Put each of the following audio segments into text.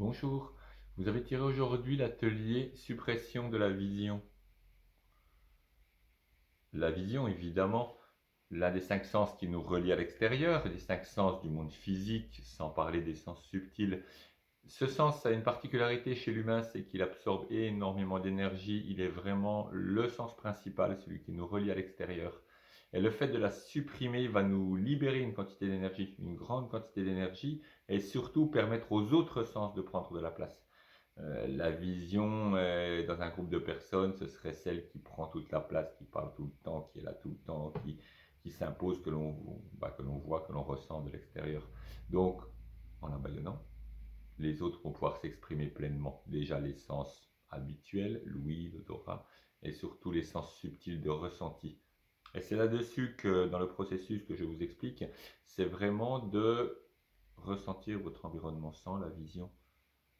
Bonjour, vous avez tiré aujourd'hui l'atelier suppression de la vision. La vision, évidemment, l'un des cinq sens qui nous relie à l'extérieur, les cinq sens du monde physique, sans parler des sens subtils. Ce sens a une particularité chez l'humain, c'est qu'il absorbe énormément d'énergie. Il est vraiment le sens principal, celui qui nous relie à l'extérieur. Et le fait de la supprimer va nous libérer une quantité d'énergie, une grande quantité d'énergie, et surtout permettre aux autres sens de prendre de la place. La vision dans un groupe de personnes, ce serait celle qui prend toute la place, qui parle tout le temps, qui est là tout le temps, qui s'impose, que l'on voit, que l'on ressent de l'extérieur. Donc, en abandonnant, les autres vont pouvoir s'exprimer pleinement. Déjà les sens habituels, l'ouïe, l'odorat, et surtout les sens subtils de ressenti. Et c'est là-dessus que, dans le processus que je vous explique, c'est vraiment de ressentir votre environnement sans la vision,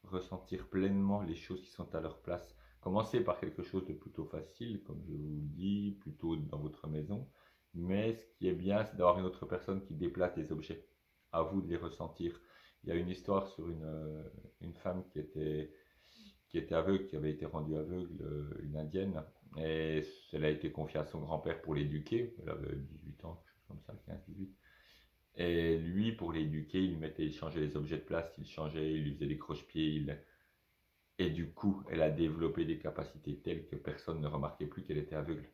ressentir pleinement les choses qui sont à leur place. Commencez par quelque chose de plutôt facile, comme je vous le dis, plutôt dans votre maison. Mais ce qui est bien, c'est d'avoir une autre personne qui déplace des objets. À vous de les ressentir. Il y a une histoire sur une femme qui était aveugle, qui avait été rendue aveugle, une indienne. Et elle a été confiée à son grand-père pour l'éduquer. Elle avait 18 ans, quelque chose comme ça, 15-18. Et lui, pour l'éduquer, il changeait les objets de place, il changeait, il lui faisait des croche-pieds, et du coup, elle a développé des capacités telles que personne ne remarquait plus qu'elle était aveugle.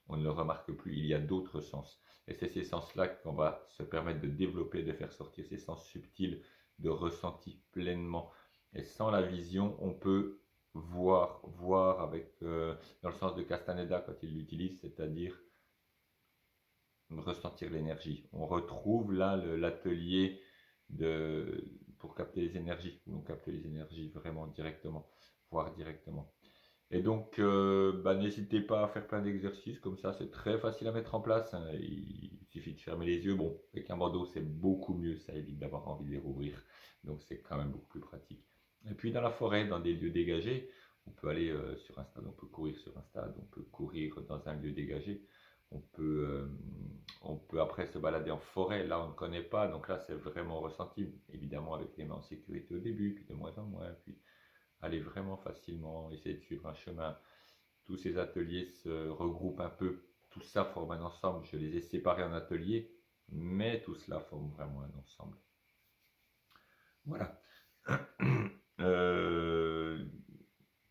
On ne le remarque plus, il y a d'autres sens. Et c'est ces sens-là qu'on va se permettre de développer, de faire sortir ces sens subtils, de ressenti pleinement. Et sans la vision, on peut voir avec, dans le sens de Castaneda quand il l'utilise, c'est-à-dire ressentir l'énergie. On retrouve là l'atelier pour capter les énergies, où on capte les énergies vraiment directement, voire directement. Et donc, n'hésitez pas à faire plein d'exercices comme ça, c'est très facile à mettre en place, hein. Il suffit de fermer les yeux. Bon, avec un bandeau, c'est beaucoup mieux, ça évite d'avoir envie de les rouvrir, donc c'est quand même beaucoup plus pratique. Et puis dans la forêt, dans des lieux dégagés, on peut aller sur un stade, on peut courir sur un stade, on peut courir dans un lieu dégagé, on peut, euh, on peut après se balader en forêt, là on ne connaît pas, donc là c'est vraiment ressenti, évidemment avec les mains en sécurité au début, puis de moins en moins, puis aller vraiment facilement, essayer de suivre un chemin. Tous ces ateliers se regroupent un peu, tout ça forme un ensemble. Je les ai séparés en ateliers, mais tout cela forme vraiment un ensemble. Voilà. Euh,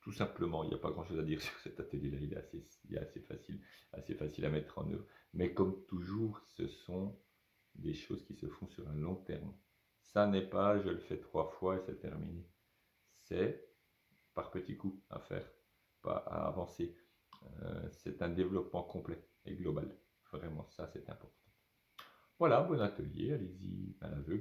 Tout simplement, il n'y a pas grand-chose à dire sur cet atelier-là. Il est assez facile à mettre en œuvre. Mais comme toujours, ce sont des choses qui se font sur un long terme. Ça n'est pas, je le fais 3 fois et c'est terminé. C'est par petits coups à faire, pas à avancer. C'est un développement complet et global. Vraiment, ça c'est important. Voilà, bon atelier, allez-y à l'aveugle.